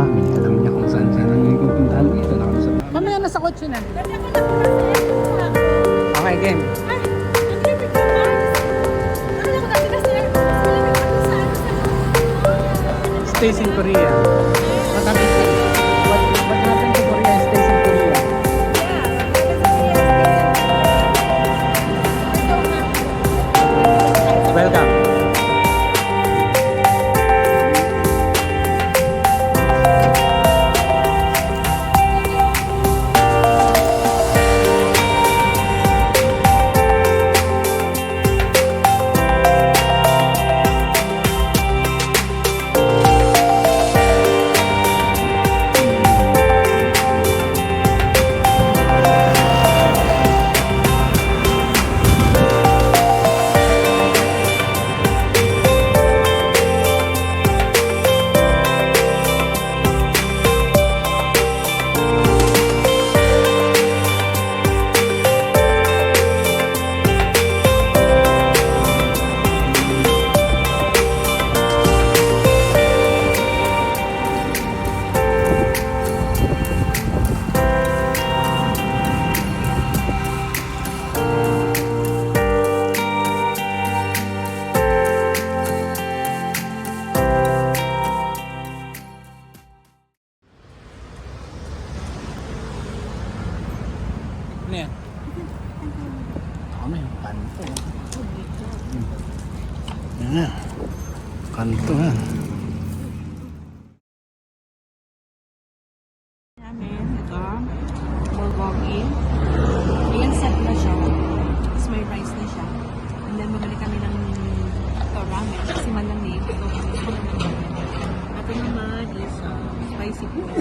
mami. Alam niya kung saan saan ang pupuntahan dito. Mamaya nasa kotse na. Okay, game. Stays in Korea. What happened to Korea stays in Korea? Welcome. Ano yan? Dami, kanto. Yan. Kanto yan. Namin, ito, bulgogi. Ayan, set na siya. Tapos may rice na siya. And then, bumili kami ng ramen kasi malamig. Ito kami ng ramen. Ito naman is spicy pork.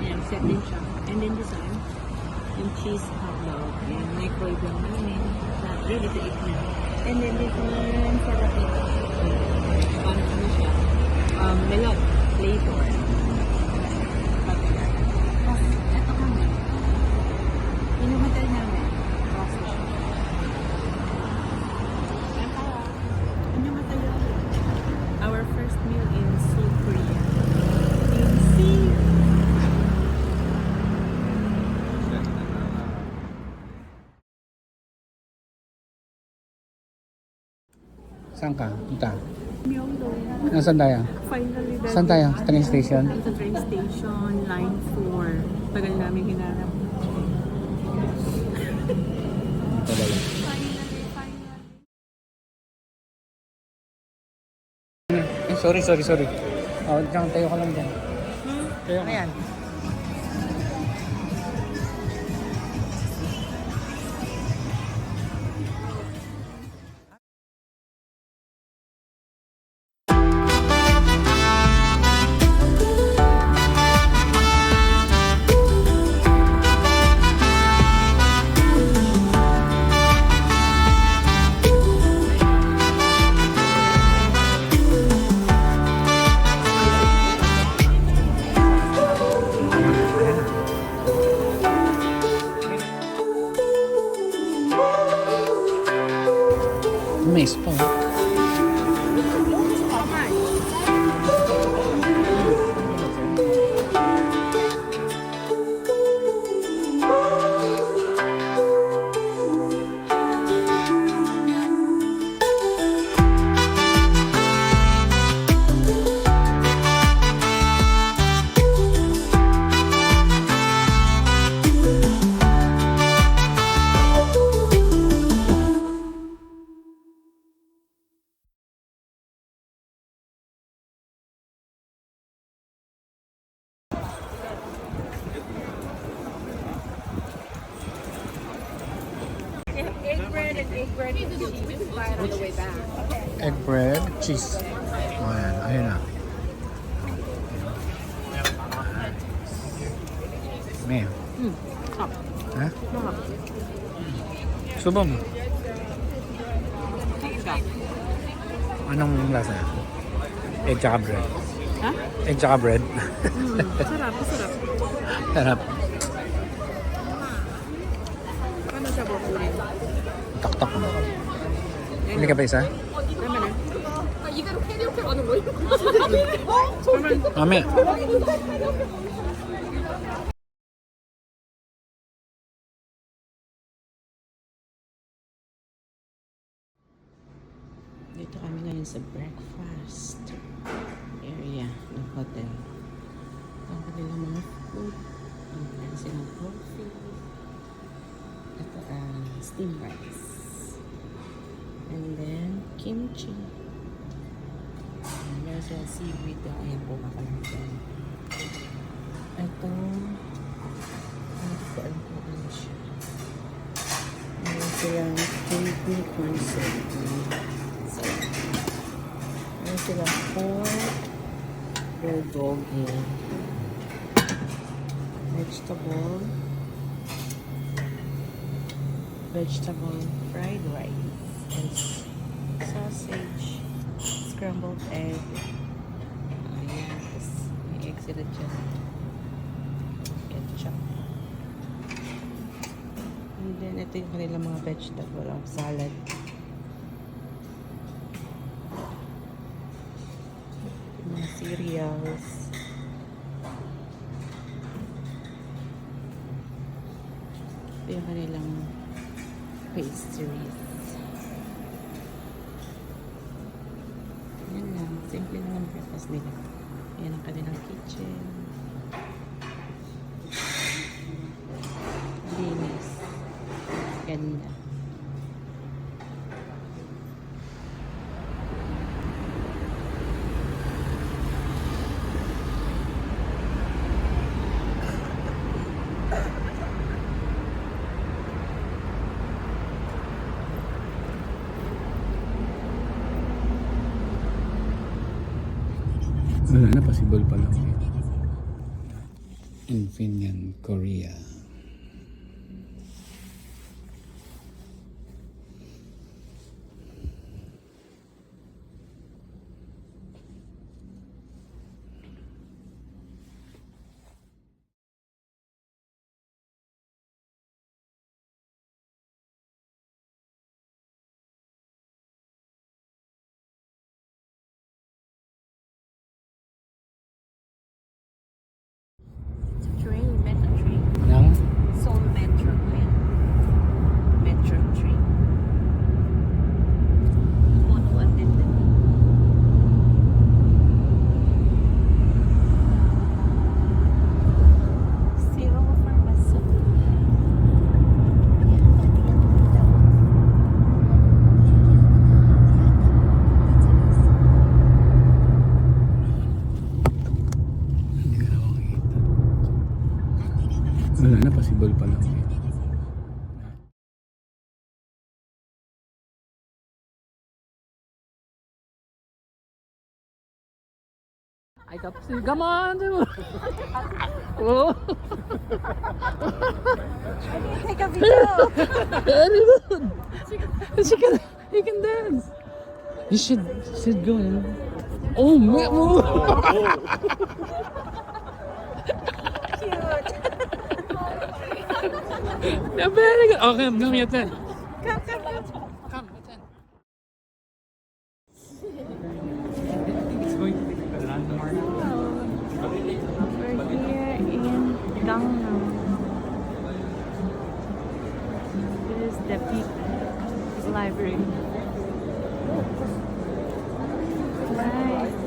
Ayan, set din siya. And then this one, yung cheese hotdog. Ayan, microwave lang namin. Ready to eat na. And then this one, sarapito. Paano kami siya? Melon flavor. Ito kami. Yung hotel namin. Our first meal in Seoul, Korea. In Seoul. Saan ka? Punta? Myeongdong. Nasaan tayo? Finally, Saan tayo? Train station? Sa train station, line 4. Tagal namin hinanap. Sorry. Oh, diyan, tayo ka lang dyan. Tayo ka. Ayan. May spa. Egg bread and cheese. We can buy it on the way back. Egg bread, cheese. Oh, ayan. Ayun na. May. Stop. Ha? Stop. Subo mo. Anong lasa? Egg tsaka bread. Ha? Egg tsaka bread. Sarap. Sarap. Paano siya bukunin? Tak-tak mo. Hindi ka pa isa? Tama na. 이렇게 가는 거예요? Mami. Dito kami ngayon sa breakfast area ng hotel. Ang kanilang mga food. Ang meron silang coffee. Ito steamed rice. And then kimchi. Meron silang seaweed. Ayan po makalaman. Ito. Ano ko alam po ano siya. Meron silang baby corn soup. Meron silang pork, bulgogi, vegetable fried rice, and sausage, scrambled egg. Ayan, tapos may egg sila dyan. Ketchup. And then, ito yung kanilang mga vegetable, salad. Mga cereals. Ito yung kanilang pastries. Yan lang. Simple lang ang breakfast nila. Yan ang kanilang kitchen. Linis. Ganda. Wala na, possible pa lang. Infineon, Korea. Train, metro train. Nang? Seoul Metro train. Metro train. Mono attendant. Zero pharmacy. Hindi ka na makikita. Wala na, possible pa lang. I got to come on, dude. Oh. Take a video. Very good. He can dance. You should go in. Oh man. Yeah, very good. Okay, give me a 10. Come, 10. It's going to be the landmark. We're here in Gangnam. This is the People's Library. Nice.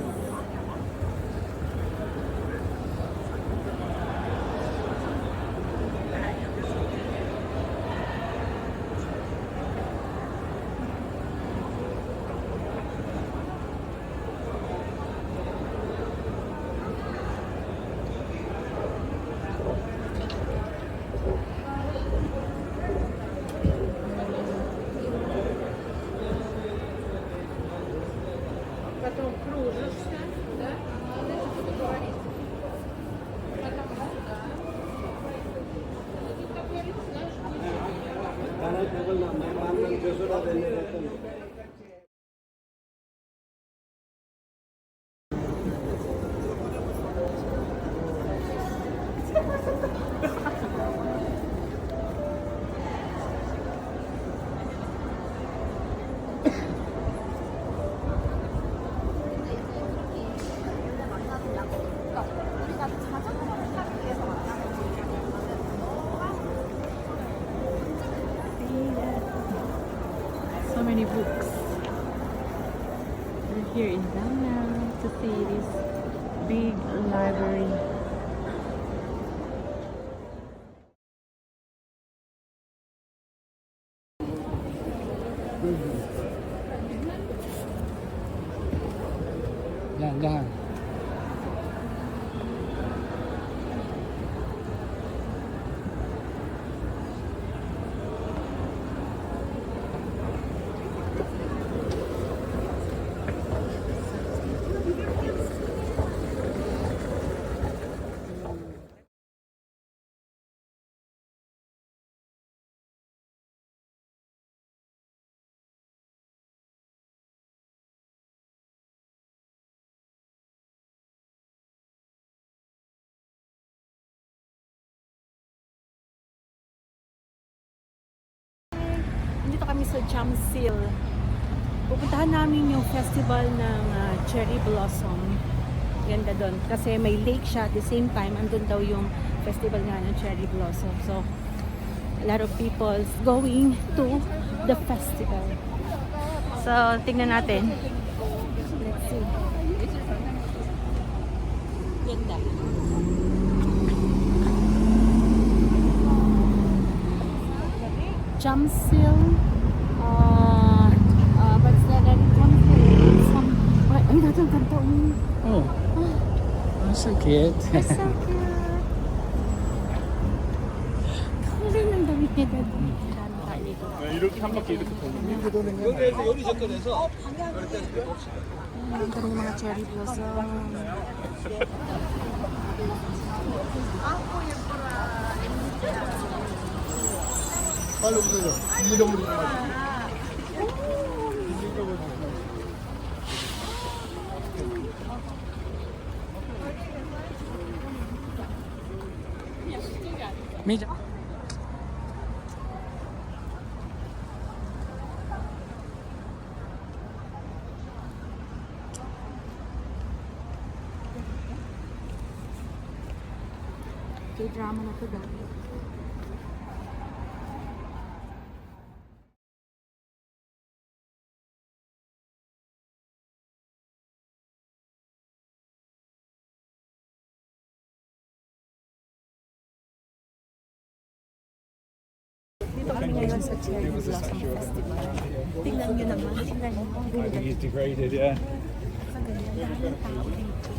many books. We're here in Danang to see this big library. Yan, yan. Dito kami sa Jamsil. Pupuntahan namin yung festival ng Cherry Blossom. Ganda doon. Kasi may lake siya at the same time. Andun daw yung festival nga ng Cherry Blossom. So, a lot of people going to the festival. So, tingnan natin. Let's see. Ganda. Jamsil. What's that? Some. Ay, natin ang kanta. Oh. That's so cute. That's so cute. Kulay ng damit niya dad. Dami tayo dito. 이렇게 한 바퀴 이렇게 돌리면 여기에서 요리 접근해서 Ang ganda ng mga cherry blossom. 빨리 오세요. 잃어버리지 마세요. Medyo. K-drama na to dati. Dito kami ngayon sa Cherry Blossom Festival. Tingnan nyo naman. Tingnan nyo. Ang ganda. He's degraded, yeah. Ang ganda. Dahil ng tao dito.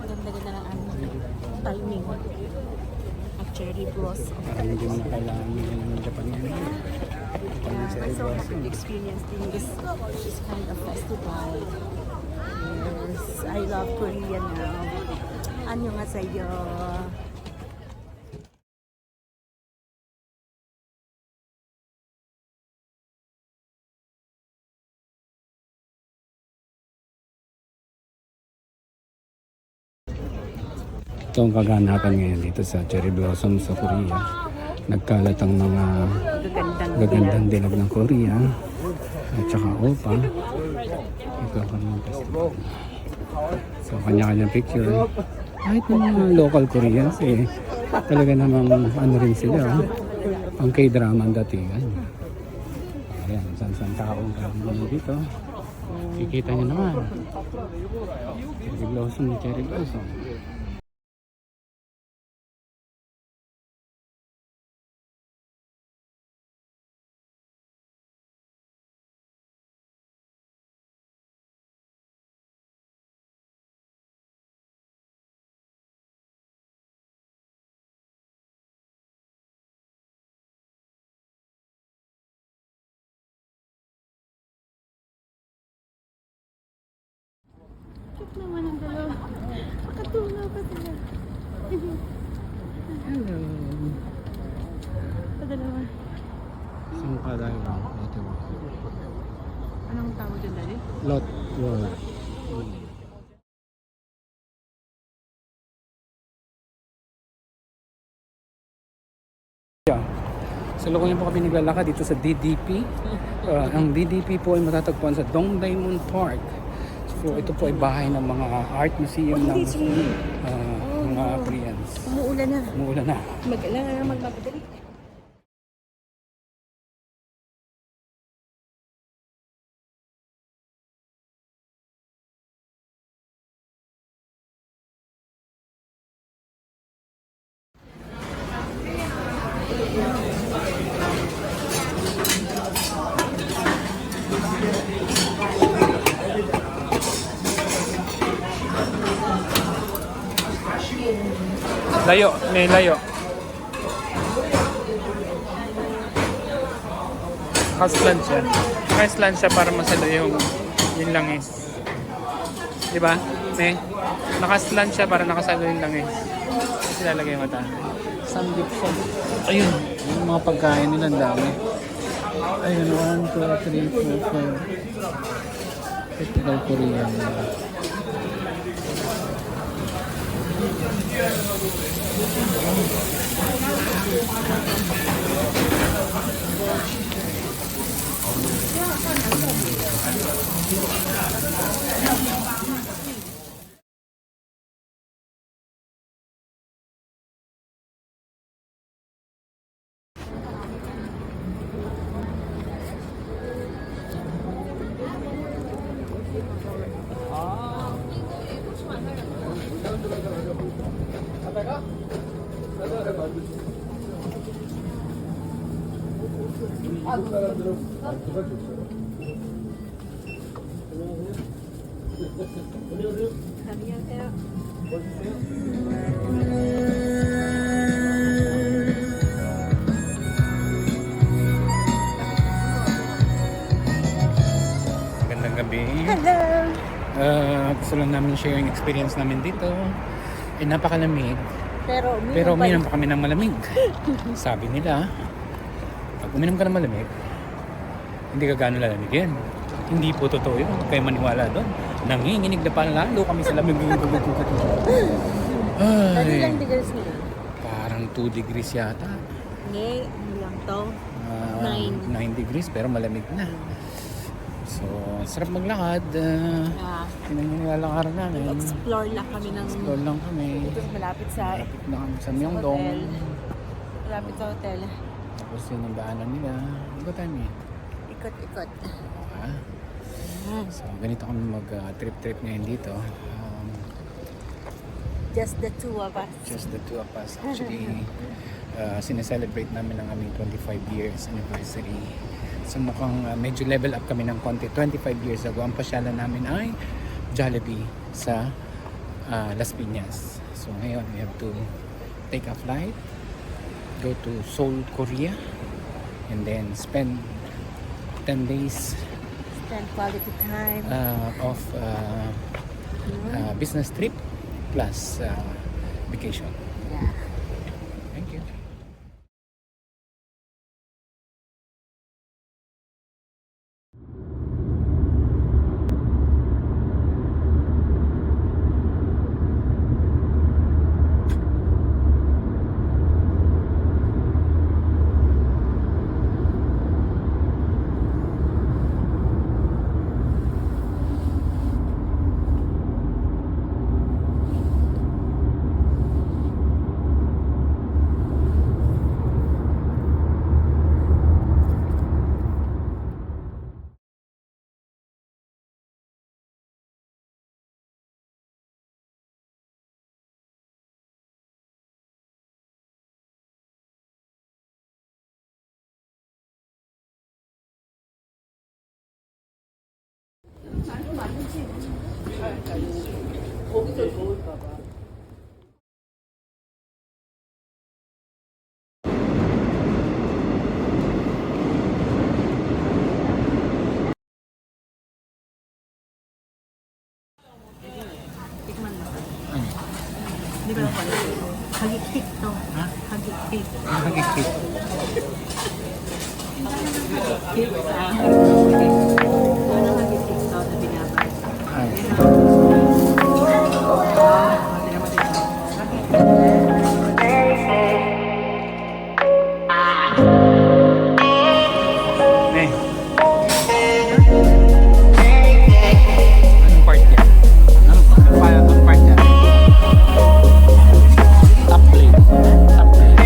Talagang ganda-ganda ng timing. Ang Cherry Blossom. Hindi mo na kailangan ng Japan ngayon. I'm so happy to experience this kind of festival. Yes, I love Korea now. 안녕하세요. Ito ang kaganapan ngayon dito sa Cherry Blossom sa Korea. Nagkalat ang mga gagandang dilag ng Korea at saka Opa. Ito ang kanyang festival. So kanya-kanyang picture. Kahit mga local Koreans talaga namang ano rin sila. Ang K-drama ang datingan. Ayan, saan taong galing dito. Kikita nyo naman. Cherry Blossom, Cherry Blossom. Cute naman ang dalawa. Makatulaw pa sila. Hello. Sa dalawa. Saan pa tayo lang? Ito. Anong tawag dyan dali? Lot. Lot. Sa loob niyo po kami naglalakad dito sa DDP. Ang DDP po ay matatagpuan sa Dongdaemun Park. So ito po ay bahay ng mga art museum ng mga Koreans. Umuulan na. Umuulan na. Mag-alala na magmamadali. Layo, may layo. Nakaslan siya. Nakaslan siya para masalo yung langis. Diba? May nakaslan siya para nakasalo yung langis. Kasi lalagay yung mata. Samgip siya. Ayun. Yung mga pagkain nila ang dami. Ayun. 1, 2, 3, 4, 5. Typical Korean. Magandang gabi. Hello! Gusto lang namin share yung experience namin dito. Napakalamig. Pero Pero uminom pa kami ng malamig. Sabi nila, pag uminom ka ng malamig, hindi ka gano'n lalamigin. Hindi po totoo yun. Huwag kayo maniwala doon. Nanginginig na pa lalo kami sa lamig. Ano Ay, lang degrees nila? parang 2 degrees yata. Hindi, ano lang to? 9 degrees pero malamig na. So, sarap maglakad. Pinanilalakaran namin. Explore lang kami ng... Explore lang kami. Malapit sa Malapit na kami sa Myeongdong. hotel. Malapit sa hotel. Tapos yun ang daanan nila. Ikot tayo eh. Ikot-ikot. Ah. So, ganito kami mag-trip-trip ngayon dito. Just the two of us. Just the two of us. Actually, sineselebrate namin ang aming 25 years anniversary. So mukhang medyo level up kami ng konti. 25 years ago, ang pasyalan namin ay Jollibee sa Las Piñas. So ngayon, we have to take a flight, go to Seoul, Korea, and then spend 10 days Spend quality time. of business trip plus vacation. Yeah. Thank you. Tikman mo. Di ba ako? Hagiktik to. Ha? Hagiktik. Hagiktik. Hagiktik sa... Ano hagiktik to na binabay? Ay. Eh. Anong part yan? Anong part yan? Top plate. Top plate.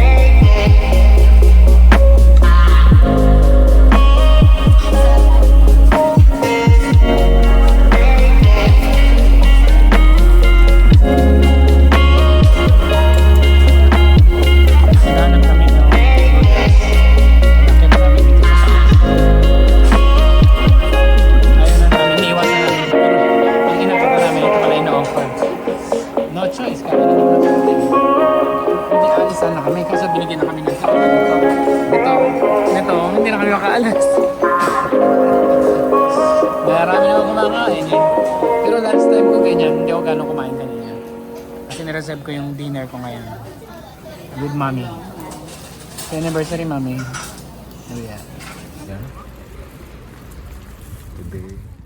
Hindi, alis sana kami kasi binigyan na kami ng sakit. Ito, hindi na kami makaalis. Marami naman kumakain eh. Pero last time ko ganyan, hindi ako gano'ng kumain kanina. Kasi nireserve ko yung dinner ko ngayon. With mommy. Happy anniversary, mommy. Oh yeah. Yeah. Today.